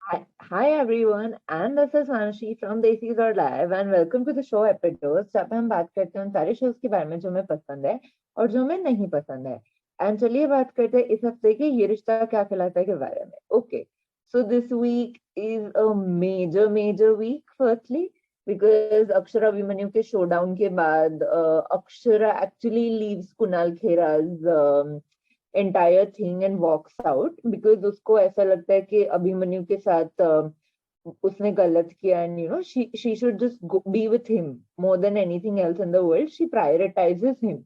Hi everyone, and this is Manshi from Desis or Live, and welcome to the show Epitos, जहाँ पे हम बात करते हैं उन सारे shows के बारे में जो हमें पसंद है और जो हमें नहीं पसंद है. And चलिए बात करते हैं इस हफ्ते के ये रिश्ता क्या कहलाता है के बारे में. Okay, so this week is a major week. Firstly, because Akshara Abhimanyu के showdown के बाद Akshara actually leaves Kunal Khera's entire thing and walks out because उसको ऐसा लगता है कि अभिमन्यु के साथ उसने गलत किया and she should just be with him more than anything else in the world. She prioritizes him.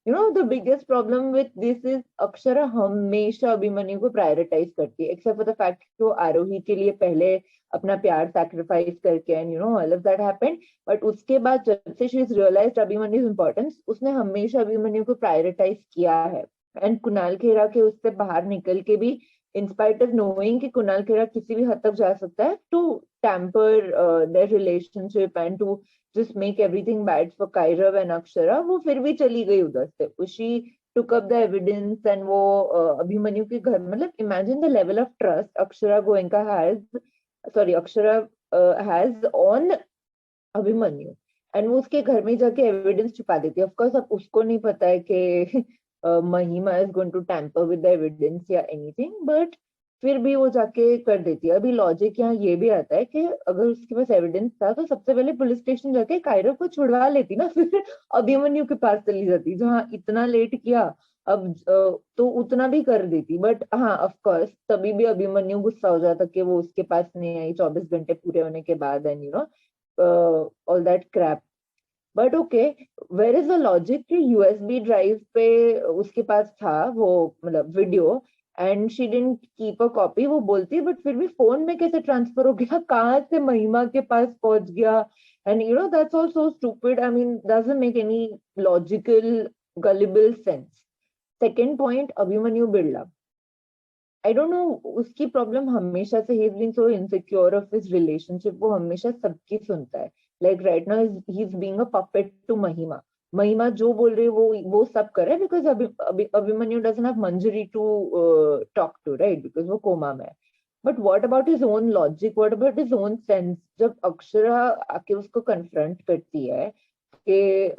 The biggest problem with this is Akshara हमेशा अभिमन्यु को प्रायोरिटाइज करती है except for the fact कि वो आरोही के लिए पहले अपना प्यार सैक्रिफाइस करके and all of that happened. But उसके बाद जब से she has realized अभिमन्यु's importance, उसने हमेशा अभिमन्यु को प्रायोरिटाइज किया है. एंड कुणाल खेरा के उससे बाहर निकल के भी इन स्पाइट ऑफ नोइंग कि कुणाल खेरा किसी भी हद तक जा सकता है to tamper their relationship and to just make everything bad for Kairav and Akshara, वो फिर भी चली गई उधर से. She took up the evidence and वो अभिमन्यु के घर, मतलब imagine the level of trust Akshara Goenka Akshara has on Abhimanyu, and वो उसके घर में जाके एविडेंस छुपा देती है. ऑफ कोर्स अब उसको नहीं पता है कि Mahima is going to tamper with the evidence या एनीथिंग, बट फिर भी वो जाके कर देती है. अभी लॉजिक यहाँ ये भी आता है कि अगर उसके पास एविडेंस था तो सबसे पहले पुलिस स्टेशन जाके कायरो को छुड़वा लेती ना, फिर अभिमन्यु के पास चली जाती जहाँ इतना लेट किया. अब तो उतना भी कर देती. बट हाँ, ऑफ कोर्स तभी भी अभिमन्यु गुस्सा हो जाता कि वो उसके पास नहीं आई 24 घंटे पूरे होने के बाद and all that crap. But okay, where is the logic कि यूएसबी ड्राइव पे उसके पास था वो, मतलब video, and she didn't keep a copy. वो बोलती बट फिर भी फोन में कैसे ट्रांसफर हो गया, कहाँ से महिमा के पास पहुंच गया. And that's all so stupid. I mean doesn't make any logical gullible sense. Second point, Abhimanyu Birla. I don't know, उसकी प्रॉब्लम हमेशा से, he is being so insecure of his relationship. वो हमेशा सबकी सुनता है. Like right now he is being a puppet to Mahima. Mahima जो बोल रही है वो सब कर रहा है because Abhimanyu doesn't have Manjari to talk to, right, because वो कोमा में है. But what about his own logic, what about his own sense. जब अक्षरा आके उसको कन्फ्रंट करती है कि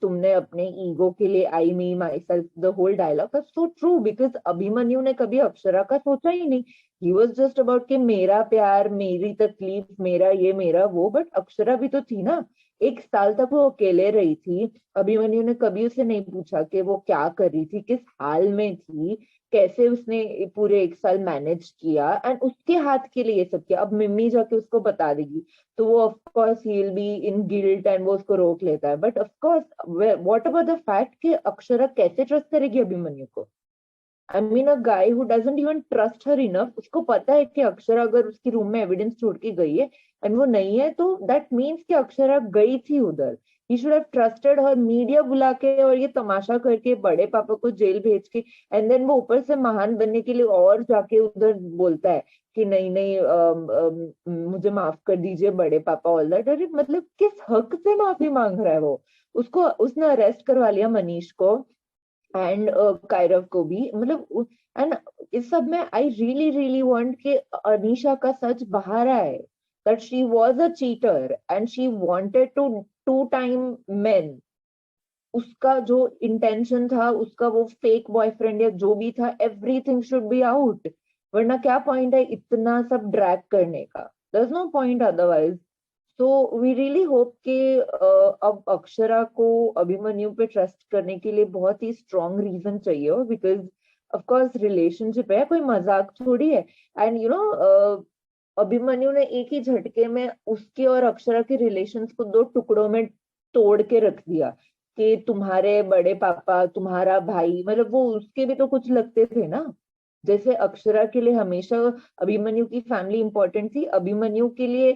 तुमने अपने ईगो के लिए, I me myself, the whole dialogue that's so true because Abhimanyu ने कभी अक्षरा का सोचा ही नहीं. ही वाज जस्ट अबाउट कि मेरा प्यार, मेरी तकलीफ, मेरा ये मेरा वो. बट अक्षरा भी तो थी ना. 1 साल तक वो अकेले रही थी. अभिमन्यु ने कभी उसे नहीं पूछा कि वो क्या कर रही थी, किस हाल में थी, कैसे उसने पूरे 1 साल मैनेज किया, एंड उसके हाथ के लिए ये सब किया. अब मिम्मी जाके उसको बता देगी तो वो of course he will be in guilt and वो उसको रोक लेता है. But of course what about the fact कि अक्षरा कैसे ट्रस्ट करेगी अभिमन्यु को. I mean a guy who doesn't even trust her enough. उसको पता है कि अक्षरा अगर उसकी रूम में एविडेंस छोड़ के गई है एंड वो नहीं है तो दैट मीन्स कि अक्षरा गई थी उधर. He should have trusted her. Media बुला के और ये तमाशा करके बड़े पापा को जेल भेज के एंड देन वो ऊपर से महान बनने के लिए और जाके उधर बोलता है कि नहीं नहीं मुझे माफ कर दीजिए बड़े पापा, ऑल दैट. अरे मतलब किस हक से माफी मांग रहा है वो. उसको उसने अरेस्ट करवा लिया मनीष को एंड कायरव को भी, मतलब. एंड इस सब में आई रियली वांट कि अनीशा का सच बाहर आए, that she was a cheater and she wanted to two time men. उसका जो इंटेंशन था, उसका वो फेक बॉयफ्रेंड या जो भी था, एवरीथिंग शुड बी आउट. वरना क्या पॉइंट है इतना सब ड्रैग करने का. There is no point otherwise. तो वी रियली होप कि अब अक्षरा को अभिमन्यु पे ट्रस्ट करने के लिए बहुत ही स्ट्रॉन्ग रीजन चाहिए हो, बिकॉज ऑफ कोर्स रिलेशनशिप है, कोई मजाक थोड़ी है. एंड अभिमन्यु ने एक ही झटके में उसके और अक्षरा के रिलेशंस को दो टुकड़ों में तोड़ के रख दिया कि तुम्हारे बड़े पापा, तुम्हारा भाई, मतलब वो उसके भी तो कुछ लगते थे ना. जैसे अक्षरा के लिए हमेशा अभिमन्यु की फैमिली इंपॉर्टेंट थी, अभिमन्यु के लिए,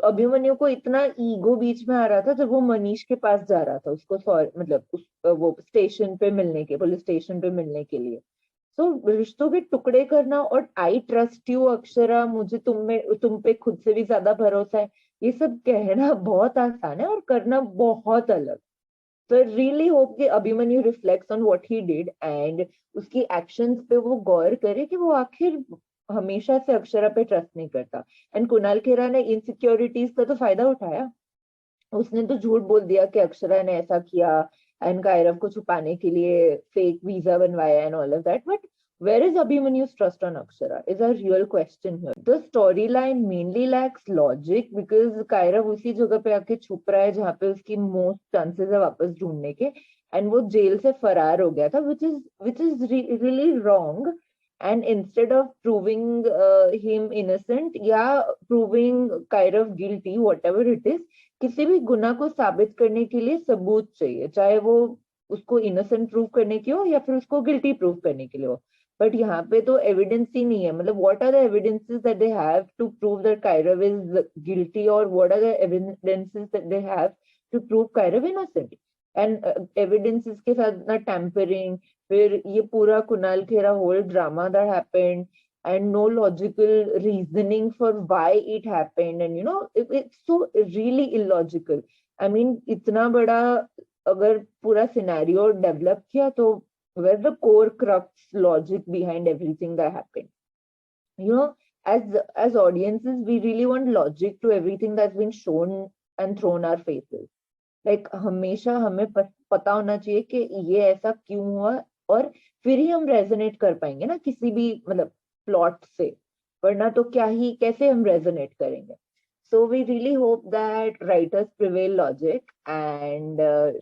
अभिमन्यु को इतना ईगो बीच में आ रहा था जब वो मनीष के पास जा रहा था उसको, सॉरी मतलब वो स्टेशन पे मिलने के, पुलिस स्टेशन पे मिलने के लिए. सो रिश्तों के टुकड़े करना और आई ट्रस्ट यू अक्षरा, मुझे तुम पे खुद से भी ज्यादा भरोसा है, ये सब कहना बहुत आसान है और करना बहुत अलग. तो आई रियली होप कि Abhimanyu reflects on what he did and उसकी एक्शंस पे वो गौर करे कि वो आखिर हमेशा से अक्षरा पे ट्रस्ट नहीं करता, एंड कुणाल खेरा ने इनसिक्योरिटीज का तो फायदा उठाया। उसने तो झूठ बोल दिया कि अक्षरा ने ऐसा किया एंड कायरव को छुपाने के लिए फेक वीजा बनवाया and all of that, but where is Abhimanyu's trust on Akshara is a real question here. The storyline mainly lacks logic because Kairav उसी जगह पे आके छुप रहा है जहाँ पे उसकी most chances है वापस ढूंढने के, एंड वो जेल से फरार हो गया था, which is really wrong. And instead of proving him innocent या proving Kairav guilty, whatever it is, किसी भी गुनाह को साबित करने के लिए सबूत चाहिए, चाहे वो उसको इनोसेंट प्रूव करने की हो या फिर उसको गिल्टी प्रूव करने के लिए हो। बट यहाँ पे तो एविडेंस ही नहीं है, मतलब what are the evidences that they have to prove that Kairav is guilty, और what are the evidences that they have to prove Kairav innocent. And evidences के साथ ना टैम्परिंग, फिर ये पूरा Kunal Khera whole drama that happened and no logical reasoning for why it happened, and it's so really illogical. I mean, इतना बड़ा अगर पूरा सिनेरियो डेवलप किया तो where's the core crux logic behind everything that happened? you know as audiences we really want logic to everything that's been shown and thrown our faces. Like हमेशा हमें पता होना चाहिए कि ये ऐसा क्यों हुआ, और फिर ही हम रेजोनेट कर पाएंगे ना किसी भी मतलब प्लॉट से, वरना तो क्या ही कैसे हम रेजोनेट करेंगे. So we really hope that writers prevail logic and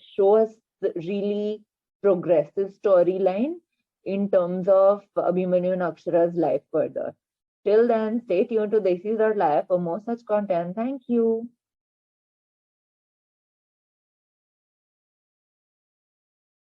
show us the really progressive storyline in terms of Abhimanyu and Akshara's life further. Till then, stay tuned to Desis.live for more such content. Thank you.